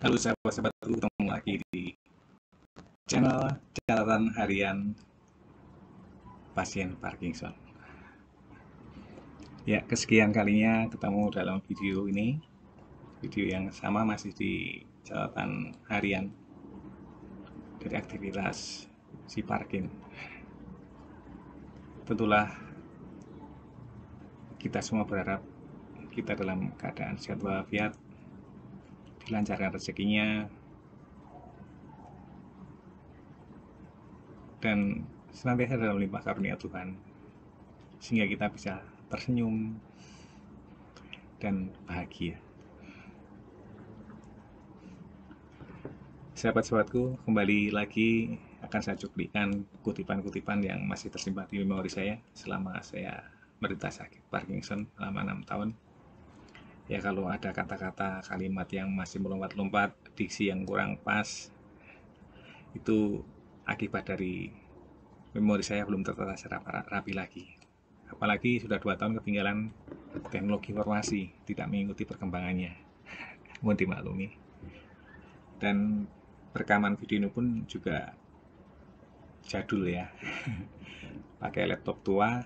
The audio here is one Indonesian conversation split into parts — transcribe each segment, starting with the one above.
Halo sahabat-sahabatku, ketemu lagi di channel catatan harian pasien Parkinson. Ya, kesekian kalinya ketemu dalam video ini. Video yang sama masih di catatan harian dari aktivitas si Parkin. Tentulah kita semua berharap kita dalam keadaan sehat walafiat, dilancarkan rezekinya, dan senantiasa dalam limpah karunia Tuhan, sehingga kita bisa tersenyum dan bahagia. Sahabat-sahabatku, kembali lagi akan saya cuplikan kutipan-kutipan yang masih tersimpan di memori saya selama saya menderita sakit Parkinson selama 6 tahun. Ya, kalau ada kata-kata kalimat yang masih melompat-lompat, diksi yang kurang pas, itu akibat dari memori saya belum tertata secara rapi lagi. Apalagi sudah 2 tahun ketinggalan teknologi informasi, tidak mengikuti perkembangannya. Mohon dimaklumi. Dan rekaman video ini pun juga jadul ya. Pakai laptop tua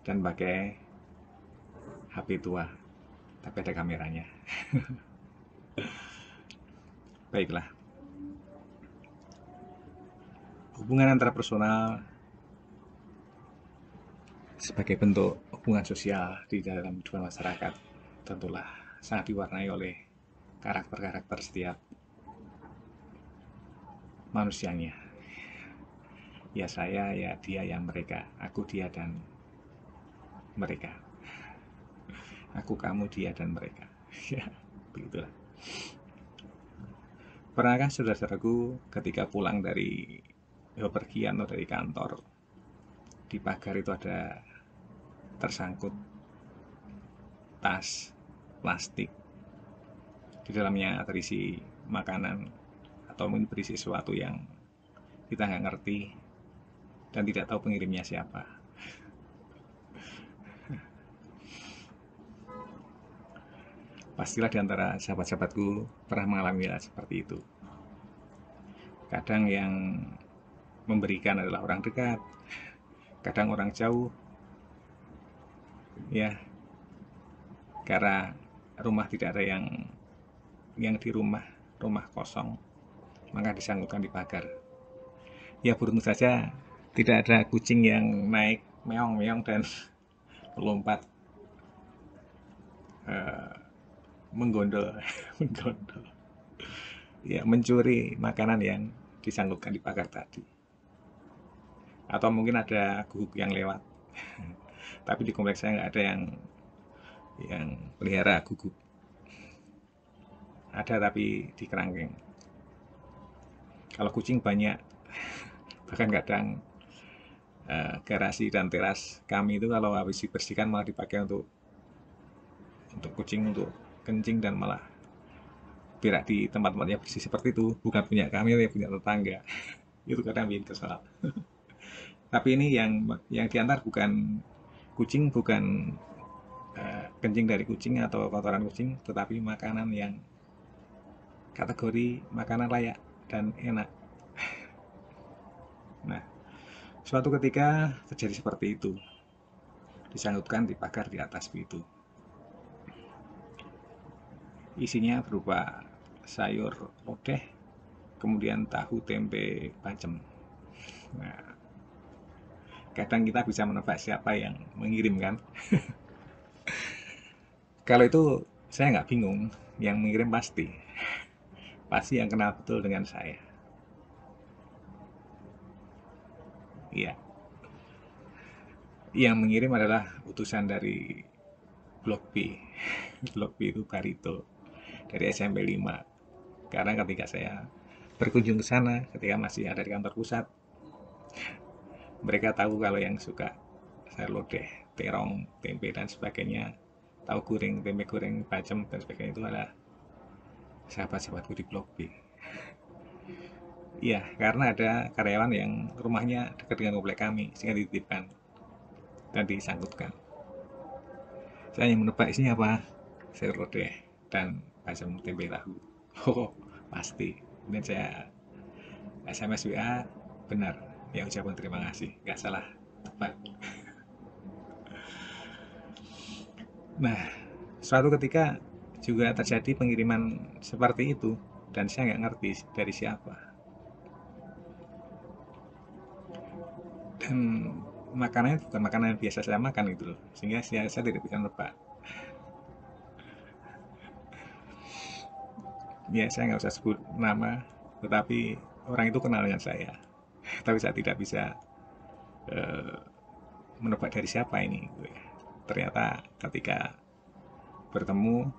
dan pakai HP tua, tapi ada kameranya. Baiklah, hubungan antara personal sebagai bentuk hubungan sosial di dalam kehidupan masyarakat tentulah sangat diwarnai oleh karakter-karakter setiap manusianya. Ya saya, ya dia, ya mereka. Aku, dia, dan mereka. Aku, kamu, dia, dan mereka. Ya, begitulah. Pernahkah saudara-saudaraku ketika pulang dari bepergian atau dari kantor, di pagar itu ada tersangkut tas plastik, di dalamnya terisi makanan atau mungkin berisi sesuatu yang kita nggak ngerti dan tidak tahu pengirimnya siapa. Pastilah diantara sahabat-sahabatku pernah mengalami hal seperti itu. Kadang yang memberikan adalah orang dekat, kadang orang jauh, ya, karena rumah tidak ada yang di rumah kosong, maka disanggupkan di pagar. Ya, beruntung saja tidak ada kucing yang naik meong-meong dan melompat menggondol ya, mencuri makanan yang disanggupkan di pagar tadi. Atau mungkin ada guguk yang lewat. Tapi di kompleks saya nggak ada yang pelihara guguk. Ada tapi di kerangkeng. Kalau kucing banyak, bahkan kadang garasi dan teras kami itu kalau habis dibersihkan malah dipakai untuk kucing untuk kencing dan malah berak di tempat-tempatnya bersih seperti itu. Bukan punya kami, tapi punya tetangga. Itu kadang bikin kesal. Tapi ini yang diantar bukan kucing, bukan kencing dari kucing atau kotoran kucing, tetapi makanan yang kategori makanan layak dan enak. Nah, suatu ketika terjadi seperti itu, disanggupkan di pagar di atas pintu. Isinya berupa sayur lodeh, kemudian tahu, tempe, bacem. Nah, kadang kita bisa menebak siapa yang mengirimkan. Kalau itu saya nggak bingung, yang mengirim pasti yang kenal betul dengan saya. Iya, yang mengirim adalah utusan dari Blok B. Blok B itu Barito dari SMP 5. Karena ketika saya berkunjung ke sana, ketika masih ada di kantor pusat, mereka tahu kalau yang suka sayur lodeh, terong, tempe, dan sebagainya, tahu goreng, tempe goreng, bacem, dan sebagainya itu adalah sahabat-sahabatku di Blok B. Iya, karena ada karyawan yang rumahnya dekat dengan komplek kami, sehingga dititipkan dan disangkutkan. Saya hanya menebak isinya apa, sayur lodeh dan bacem, tempe, tahu. Oh, pasti. Kemudian saya SMS WA, benar, ya ucapan terima kasih, nggak salah tepat. Nah, suatu ketika juga terjadi pengiriman seperti itu, dan saya nggak ngerti dari siapa. Dan makanannya bukan makanan yang biasa saya makan gitu loh, sehingga saya tidak bisa nebak. Ya, saya nggak usah sebut nama, tetapi orang itu kenal dengan saya. Tapi saya tidak bisa eh, menebak dari siapa ini. Gitu ya. Ternyata ketika bertemu,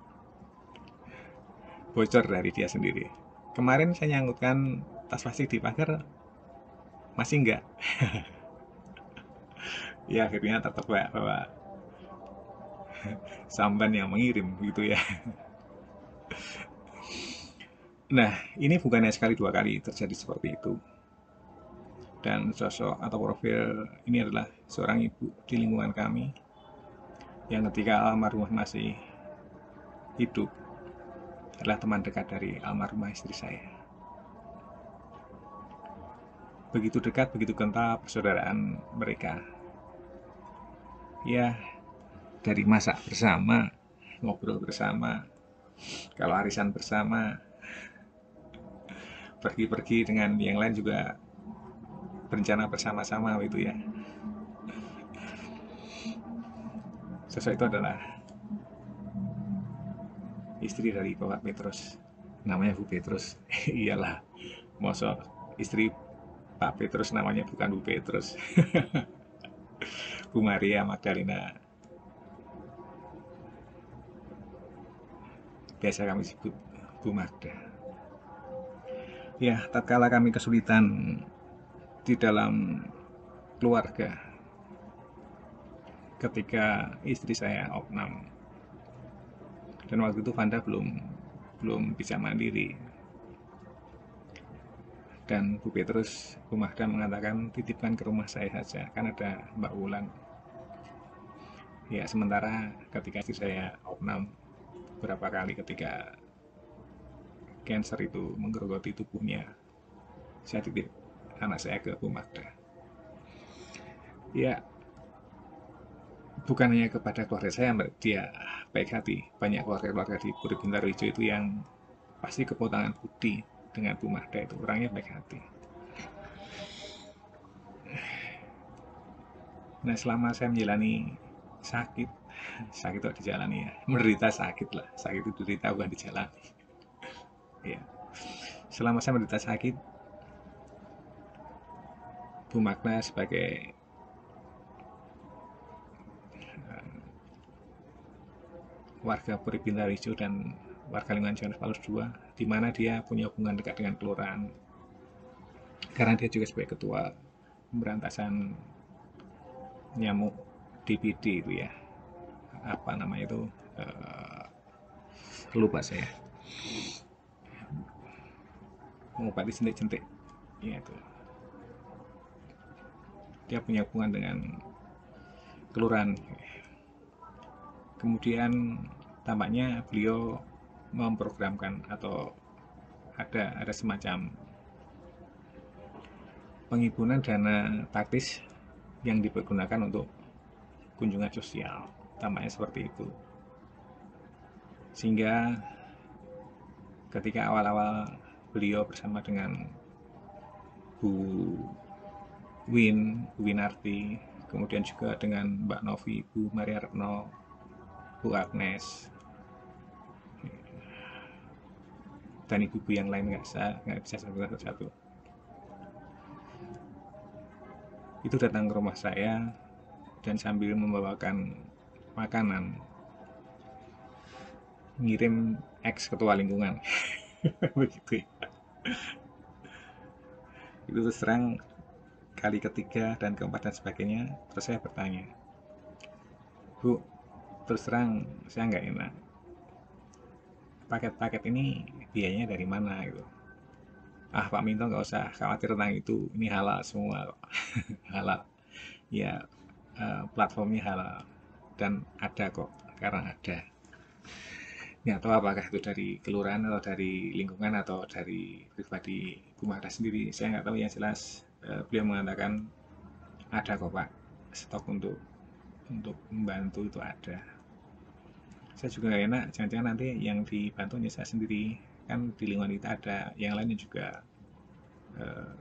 bocor dari dia sendiri. Kemarin saya nyangkutkan tas plastik di pagar, masih enggak. Ya akhirnya tertebak bahwa samban yang mengirim gitu ya. Nah, ini bukannya sekali dua kali terjadi seperti itu. Dan sosok atau profil ini adalah seorang ibu di lingkungan kami yang ketika almarhumah masih hidup adalah teman dekat dari almarhumah istri saya. Begitu dekat, begitu kental persaudaraan mereka. Ya, dari masak bersama, ngobrol bersama, kalau arisan bersama, pergi-pergi dengan yang lain juga berencana bersama-sama gitu ya. Sosok itu adalah istri dari Bapak Petrus, namanya Bu Petrus. Iyalah, mosok istri Pak Petrus namanya bukan Bu Petrus. Bu Maria Magdalena, biasa kami sebut Bu Magda. Ya, tatkala kami kesulitan di dalam keluarga, ketika istri saya opnam, dan waktu itu Vanda belum belum bisa mandiri, dan Bu Petrus, Bu Magda mengatakan titipkan ke rumah saya saja, kan ada Mbak Wulan. Ya, sementara ketika istri saya opnam beberapa kali ketika cancer itu menggerogoti tubuhnya, saya titip anak saya ke Bu Magda. Ya, bukan hanya kepada keluarga saya, dia baik hati. Banyak keluarga-keluarga di Puri Bintaro Hijau itu yang pasti kepotangan budi dengan Bu Magda itu orangnya baik hati. Nah, selama saya menjalani sakit, sakit itu dijalani ya, menderita sakit lah, sakit itu diderita bukan dijalani. Ya, selama saya menderita sakit, Bu Magda sebagai warga Puri Bintaro Hijau dan warga lingkungan Johannes Paulus II, di mana dia punya hubungan dekat dengan kelurahan, karena dia juga sebagai ketua pemberantasan nyamuk DBD itu ya, apa namanya itu, lupa saya, mengobati jentik-jentik ya itu. Dia punya hubungan dengan kelurahan. Kemudian tampaknya beliau memprogramkan atau ada semacam penghimpunan dana taktis yang dipergunakan untuk kunjungan sosial, tampaknya seperti itu. Sehingga ketika awal-awal beliau bersama dengan Bu Winarti, kemudian juga dengan Mbak Novi, Bu Maria Retno, Bu Agnes, dan ibu-ibu yang lain nggak bisa sebutkan satu-satu. Itu datang ke rumah saya dan sambil membawakan makanan, ngirim ex ketua lingkungan. Begitu ya. Itu terus terang kali ketiga dan keempat dan sebagainya, terus saya bertanya, Bu, terus terang saya nggak enak, paket-paket ini biayanya dari mana gitu. Ah, Pak Minto nggak usah khawatir tentang itu, ini halal semua kok. Halal ya, platformnya halal dan ada kok, karena ada. nggak tahu apakah itu dari kelurahan atau dari lingkungan atau dari pribadi Bu Magda sendiri, saya nggak tahu. Yang jelas beliau mengatakan ada kok Pak, stok untuk membantu itu ada. Saya juga nggak enak, jangan-jangan nanti yang dibantu hanya saya sendiri, kan di lingkungan kita ada yang lainnya juga eh,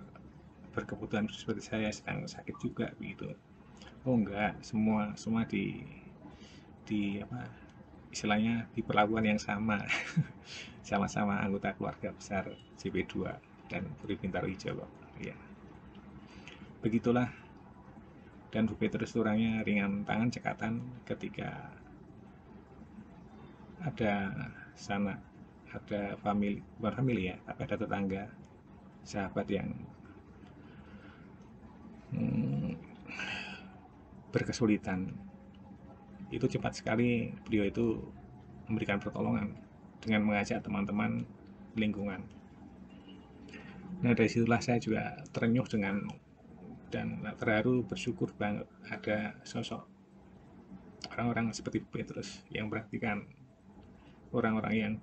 berkebutuhan seperti saya, sedang sakit juga begitu. Oh enggak, semua semua di apa istilahnya diperlakukan yang sama. Sama-sama anggota keluarga besar CP2 dan Puri Bintaro Hijau kok. Ya, begitulah. Dan bukti terus terangnya ringan tangan cekatan ketika ada sana ada famili, bukan famili ya, tapi ada tetangga, sahabat yang hmm, berkesulitan. Itu cepat sekali beliau itu memberikan pertolongan dengan mengajak teman-teman lingkungan. Nah dari situlah saya juga terenyuh dengan dan terharu, bersyukur banget ada sosok orang-orang seperti Petrus yang perhatikan orang-orang yang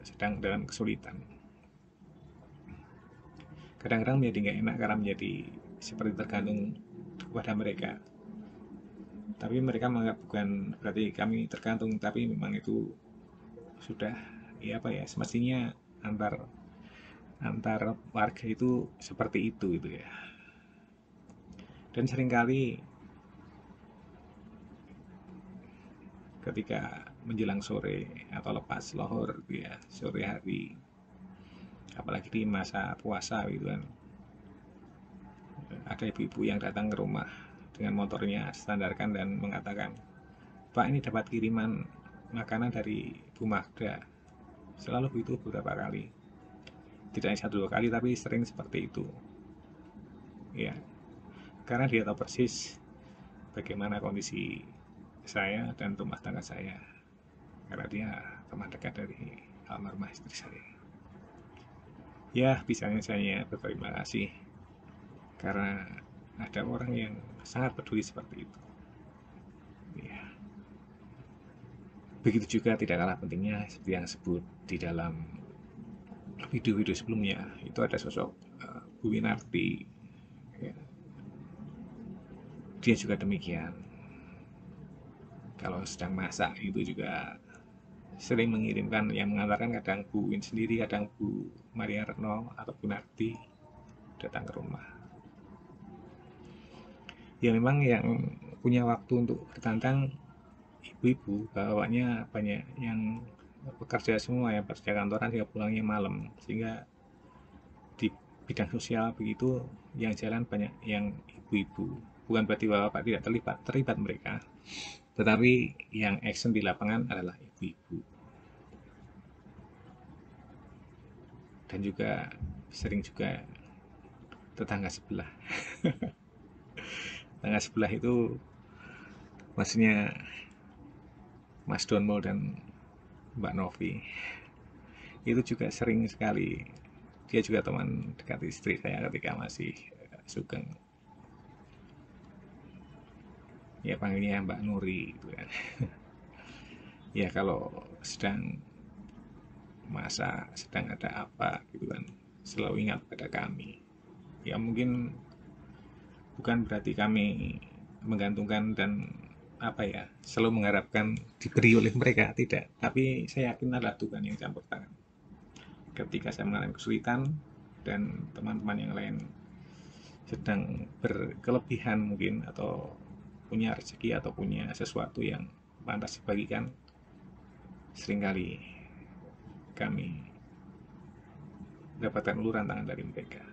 sedang dalam kesulitan. Kadang-kadang menjadi nggak enak karena menjadi seperti tergantung kepada mereka. Tapi mereka menganggap bukan berarti kami tergantung, tapi memang itu sudah ya apa ya, semestinya antar antar warga itu seperti itu gitu ya. Dan seringkali ketika menjelang sore atau lepas lohor gitu ya, sore hari, apalagi di masa puasa gitu kan, ada ibu-ibu yang datang ke rumah dengan motornya standarkan dan mengatakan, Pak ini dapat kiriman makanan dari Bu Magda. Selalu begitu beberapa kali, tidak hanya satu dua kali tapi sering seperti itu ya, karena dia tahu persis bagaimana kondisi saya dan rumah tangga saya, karena dia teman dekat dari almarhumah istri saya. Ya, bisanya saya berterima kasih karena ada orang yang sangat peduli seperti itu. Ya, begitu juga tidak kalah pentingnya seperti yang disebut di dalam video-video sebelumnya, itu ada sosok Bu Winarti. Ya, dia juga demikian. Kalau sedang masak itu juga sering mengirimkan, yang mengantarkan kadang Bu Win sendiri, kadang Bu Maria Retno atau Bu Narti datang ke rumah. Ya memang yang punya waktu untuk bertantang ibu-ibu, bapaknya banyak yang bekerja semua ya, pekerja kantoran sehingga pulangnya malam, sehingga di bidang sosial begitu yang jalan banyak yang ibu-ibu. Bukan berarti bapak tidak terlibat mereka, tetapi yang action di lapangan adalah ibu-ibu. Dan juga sering juga tetangga sebelah. Tetangga sebelah itu maksudnya Mas Donmol dan Mbak Novi. Itu juga sering sekali, dia juga teman dekat istri saya ketika masih Sugeng. Ya panggilnya Mbak Nuri gitu kan. Ya kalau sedang masa sedang ada apa gitu kan, selalu ingat pada kami. Ya mungkin bukan berarti kami menggantungkan dan apa ya, selalu mengharapkan diberi oleh mereka, tidak, tapi saya yakin adalah Tuhan yang campur tangan ketika saya mengalami kesulitan dan teman-teman yang lain sedang berkelebihan mungkin, atau punya rezeki atau punya sesuatu yang pantas dibagikan. Seringkali kami dapatkan uluran tangan dari mereka.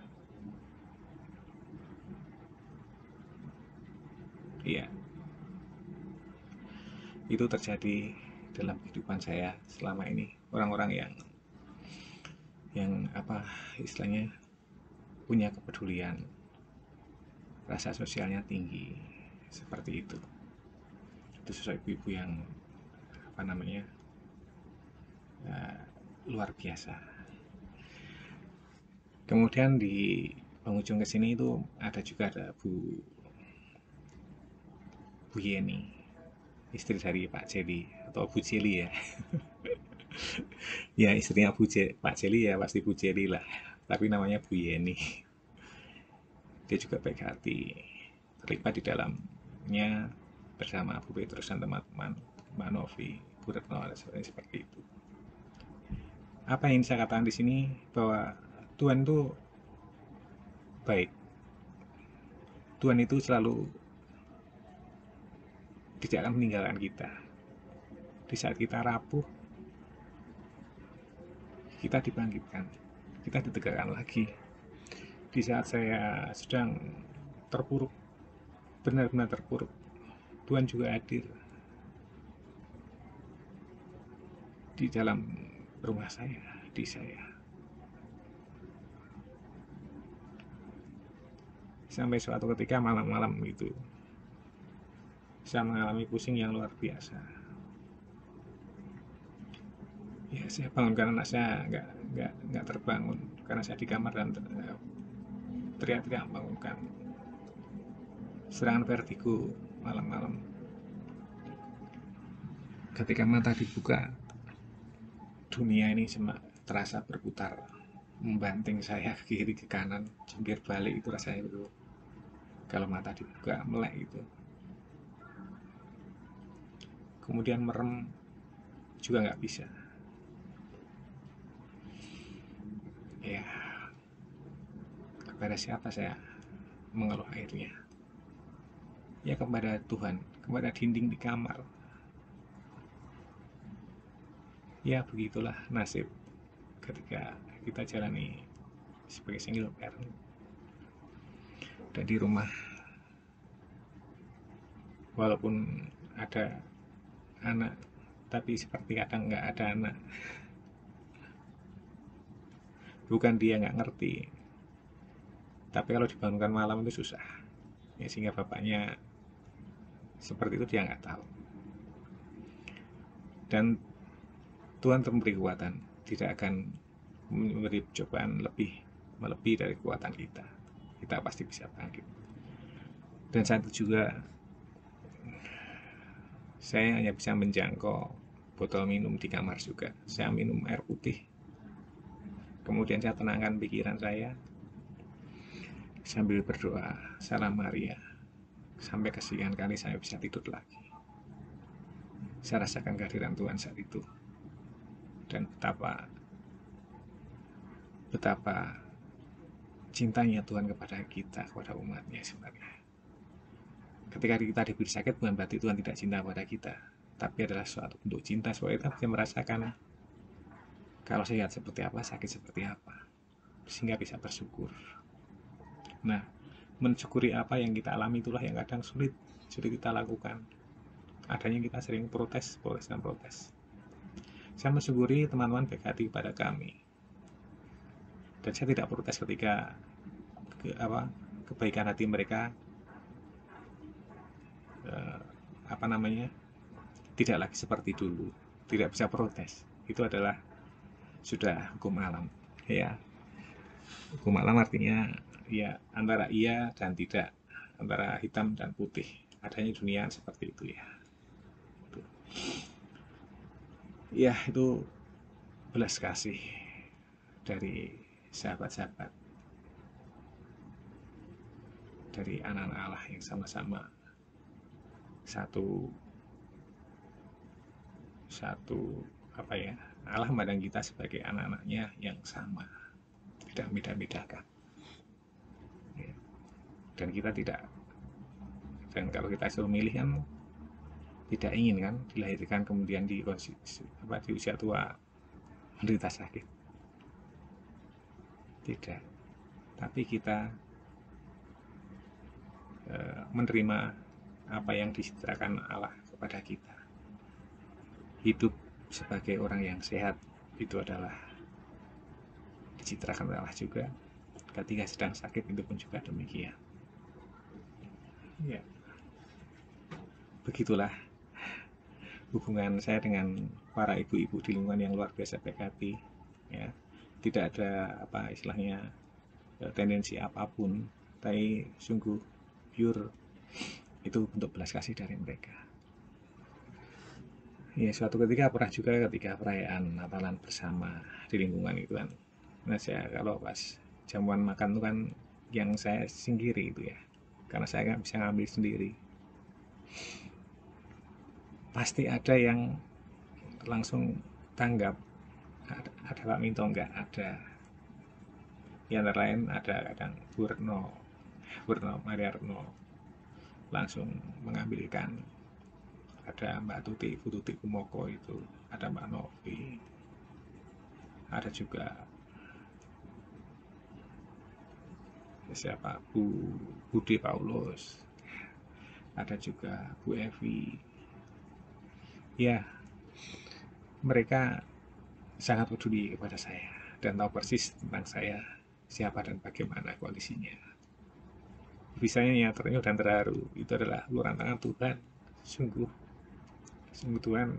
Iya, itu terjadi dalam kehidupan saya selama ini. Orang-orang yang apa istilahnya, punya kepedulian, rasa sosialnya tinggi, seperti itu. Itu sosok ibu-ibu yang apa namanya, uh, luar biasa. Kemudian di penghujung kesini itu ada Bu Yeni, istri dari Pak Jeli atau Bu Jeli ya. Ya istrinya Pak Jeli ya pasti Bu Jeli lah, tapi namanya Bu Yeni. Dia juga baik hati, terlibat di dalamnya bersama Bu Petrus dan teman-teman, Mbak Novi, Bu Retno, dan sebagainya seperti itu. Apa yang saya katakan di sini bahwa Tuhan itu baik. Tuhan itu selalu tidak akan meninggalkan kita. Di saat kita rapuh, kita dibangkitkan, kita ditegakkan lagi. Di saat saya sedang terpuruk, benar-benar terpuruk, Tuhan juga hadir di dalam rumah saya, di saya. Sampai suatu ketika malam-malam itu, saya mengalami pusing yang luar biasa. Ya, saya bangunkan anak saya nggak terbangun karena saya di kamar dan teriak-teriak bangunkan. Serangan vertigo malam-malam. Ketika mata dibuka, dunia ini terasa berputar, membanting saya ke kiri ke kanan, jungkir balik itu rasanya itu. Kalau mata dibuka melek itu. Kemudian merem juga nggak bisa. Ya, kepada siapa saya mengeluh airnya? Ya kepada Tuhan, kepada dinding di kamar. Ya begitulah nasib ketika kita jalani sebagai single parent. Dan di rumah, walaupun ada anak, tapi seperti kadang nggak ada anak. Bukan dia nggak ngerti, tapi kalau dibangunkan malam itu susah. Ya, sehingga bapaknya seperti itu dia nggak tahu. Dan Tuhan memberi kekuatan, tidak akan memberi cobaan melebihi dari kekuatan kita. Kita pasti bisa bangkit. Dan saat itu juga saya hanya bisa menjangkau botol minum di kamar juga. Saya minum air putih. Kemudian saya tenangkan pikiran saya sambil berdoa Salam Maria. Sampai kesekian kali saya bisa tidur lagi. Saya rasakan kehadiran Tuhan saat itu. Dan betapa cintanya Tuhan kepada kita, kepada umatnya sebenarnya. Ketika kita diberi sakit bukan berarti Tuhan tidak cinta kepada kita, tapi adalah suatu bentuk cinta supaya kita bisa merasakan kalau sehat seperti apa, sakit seperti apa, sehingga bisa bersyukur. Nah, mensyukuri apa yang kita alami itulah yang kadang sulit kita lakukan. Adanya kita sering protes. Saya mensyukuri teman-teman baik hati kepada kami, dan saya tidak protes ketika kebaikan hati mereka tidak lagi seperti dulu, tidak bisa protes. Itu adalah sudah hukum alam. Ya, hukum alam artinya ya antara iya dan tidak, antara hitam dan putih. Adanya dunia seperti itu ya. Ya, itu belas kasih dari sahabat-sahabat, dari anak-anak Allah yang sama-sama satu Allah memandang kita sebagai anak-anaknya yang sama, tidak beda-bedakan. Dan kita tidak, dan kalau kita suruh milih kan tidak ingin kan dilahirkan kemudian di usia tua menderita sakit. Tidak. Tapi kita menerima apa yang disediakan Allah kepada kita. Hidup sebagai orang yang sehat itu adalah dicitrakan oleh Allah juga. Ketika sedang sakit itu pun juga demikian. Ya, begitulah hubungan saya dengan para ibu-ibu di lingkungan yang luar biasa baik hati. Ya, tidak ada istilahnya tendensi apapun, tapi sungguh pure. Itu bentuk belas kasih dari mereka. Ya, suatu ketika pernah juga ketika perayaan Natalan bersama di lingkungan itu kan. Nah, saya kalau pas jamuan makan itu kan yang saya singkiri itu ya, karena saya nggak bisa ngambil sendiri. Pasti ada yang langsung tanggap, ada Pak Minto nggak ada. Yang antara lain ada kadang Burno Mariarno langsung mengambilkan, ada Mbak Tuti Tuti Kumoko itu, ada Mbak Novi, ada juga siapa Budi Paulus, ada juga Bu Evi. Ya, mereka sangat peduli kepada saya dan tahu persis tentang saya, siapa dan bagaimana kondisinya. Bisanya yang terenyuh dan terharu itu adalah uluran tangan Tuhan. Sungguh, sungguh Tuhan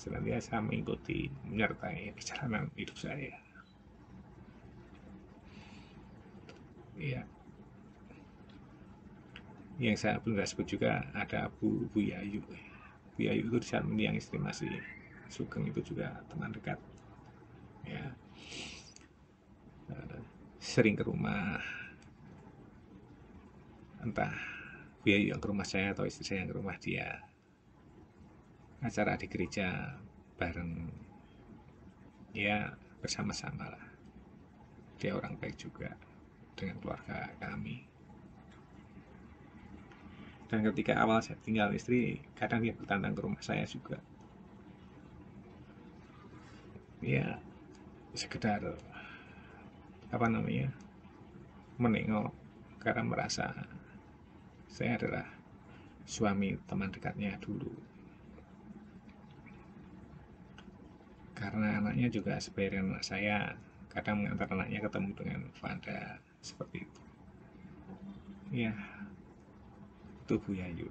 senantiasa mengikuti, menyertai perjalanan hidup saya. Ya, yang saya belum sebut juga ada Bu Yayu. Bu Yayu itu di saat ini yang istri masih Sugeng itu juga teman dekat. Ya, sering ke rumah, entah Bu Yayu yang ke rumah saya atau istri saya yang ke rumah dia. Acara di gereja bareng, ya bersama-sama lah. Dia orang baik juga dengan keluarga kami. Dan ketika awal saya tinggal istri, kadang dia bertantang ke rumah saya juga. Ya, sekedar apa namanya, menengok karena merasa saya adalah suami teman dekatnya dulu. Karena anaknya juga sebagian anak saya, kadang mengantar anaknya ketemu dengan Fanda seperti itu. Ya, itu Bu Yayu.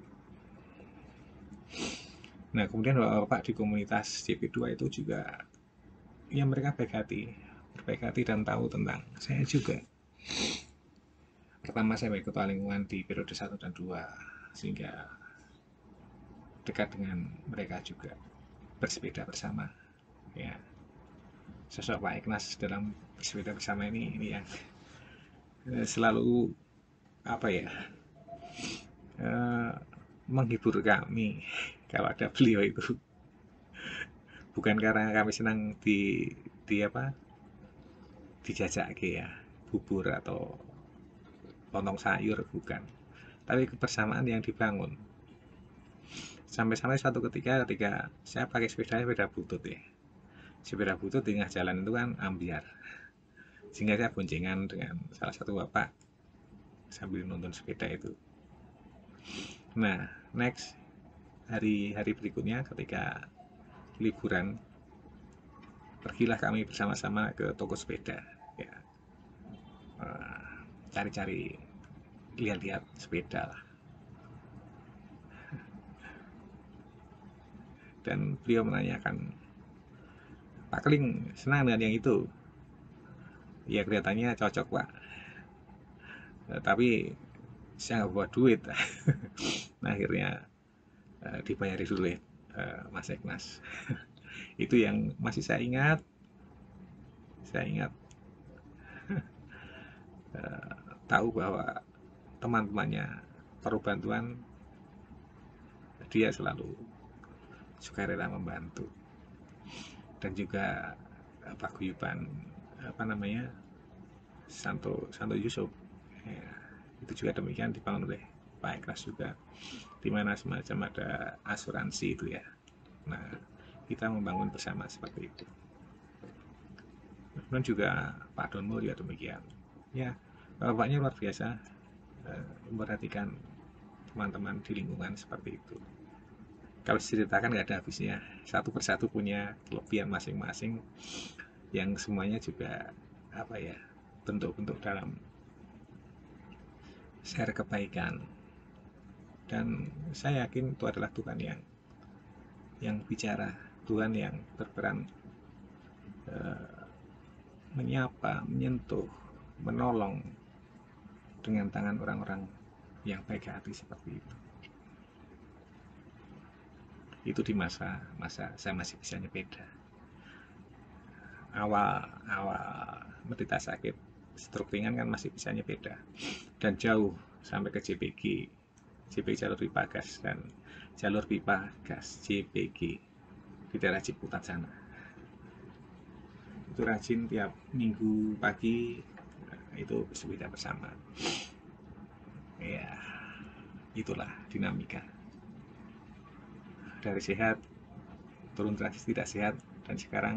Nah, kemudian Bapak di komunitas CP2 itu juga, ya mereka baik hati, berbaik hati dan tahu tentang saya juga. Pertama saya ikut ketua lingkungan di periode 1 dan 2, sehingga dekat dengan mereka juga, bersepeda bersama. Ya, sosok Pak Ignas dalam bersepeda bersama ini yang selalu apa ya, eh, menghibur kami kalau ada beliau itu. Bukan karena kami senang di apa, dijajak ya bubur atau lontong sayur, bukan, tapi kebersamaan yang dibangun. Sampai-sampai suatu ketika saya pakai sepeda butut ya, sepeda butut di tengah jalan itu kan ambiar, sehingga saya boncengan dengan salah satu bapak sambil nonton sepeda itu. Nah, next hari berikutnya ketika liburan, pergilah kami bersama-sama ke toko sepeda ya, cari-cari, lihat-lihat sepeda lah. Dan beliau menanyakan, Pak Keling senang dengan yang itu? Ya kelihatannya cocok Pak, tapi saya nggak bawa duit. Nah, akhirnya dibayari dulu ya Mas Ignas. Itu yang masih saya ingat. Tahu bahwa teman-temannya perlu bantuan, dia selalu sukarela membantu. Dan juga paguyuban apa namanya, Santo Yusuf ya, itu juga demikian dibangun oleh Pak Ignas juga, di mana semacam ada asuransi itu ya. Nah, kita membangun bersama seperti itu. Kemudian juga Pak Donmo juga demikian. Ya, bapaknya luar biasa, memperhatikan teman-teman di lingkungan seperti itu. Kalau diceritakan nggak ada habisnya, satu persatu punya kelebihan masing-masing, yang semuanya juga apa ya, bentuk-bentuk dalam share kebaikan. Dan saya yakin itu adalah Tuhan yang bicara, Tuhan yang berperan menyapa, menyentuh, menolong dengan tangan orang-orang yang baik hati seperti itu. Itu di masa saya masih bisa nyepeda. Awal menderita sakit stroke ringan kan masih bisa nyepeda, dan jauh sampai ke JPG jalur pipa gas, dan jalur pipa gas JPG di daerah Ciputat sana. Itu rajin tiap minggu pagi itu bersepeda bersama. Ya, itulah dinamika dari sehat turun drastis tidak sehat, dan sekarang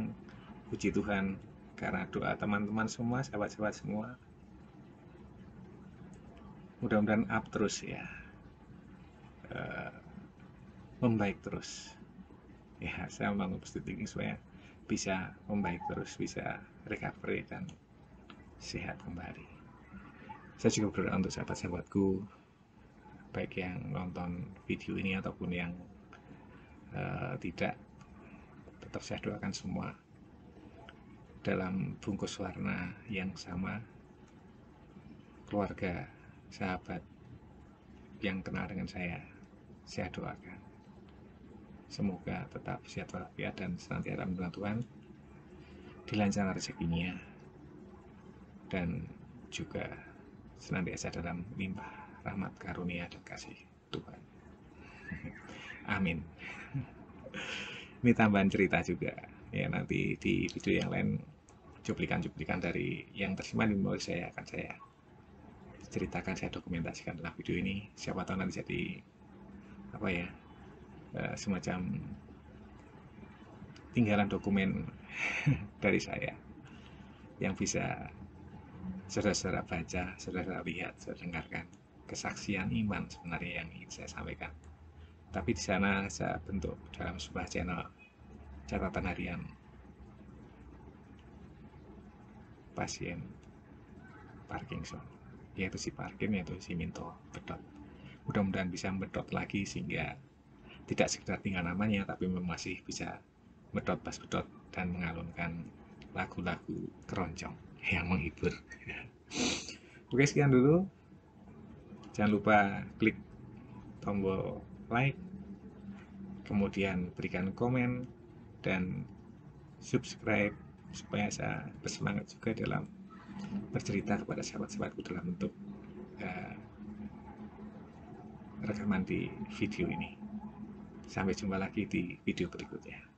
puji Tuhan karena doa teman-teman semua, sahabat-sahabat semua, mudah-mudahan up terus ya, membaik terus ya. Saya membangun positif thinking supaya bisa membaik terus, bisa recovery dan sehat kembali. Saya juga berdoa untuk sahabat-sahabatku, baik yang nonton video ini ataupun yang tidak, tetap saya doakan semua dalam bungkus warna yang sama, keluarga, sahabat yang kenal dengan saya doakan semoga tetap sehat walafiat dan senantiasa mendoakan Tuhan, dilancarkan rezekinya, dan juga senantiasa dalam limpah rahmat karunia dan kasih Tuhan. Amin. Ini tambahan cerita juga ya, nanti di video yang lain cuplikan-cuplikan dari yang tersimpan di memori saya akan saya ceritakan, saya dokumentasikan dalam video ini. Siapa tahu nanti jadi apa ya, semacam tinggalan dokumen dari saya yang bisa saudara-saudara baca, saudara lihat, saudara dengarkan kesaksian iman sebenarnya yang ingin saya sampaikan. Tapi di sana saya bentuk dalam sebuah channel catatan harian pasien Parkinson, yaitu si Parkin, yaitu si Minto Bedot. Mudah-mudahan bisa bedot lagi sehingga tidak sekedar tinggal namanya, tapi masih bisa bedot pas bedot dan mengalunkan lagu-lagu keroncong yang menghibur. Oke, sekian dulu. Jangan lupa klik tombol like, kemudian berikan komen dan subscribe supaya saya bersemangat juga dalam bercerita kepada sahabat-sahabatku dalam bentuk rekaman di video ini. Sampai jumpa lagi di video berikutnya.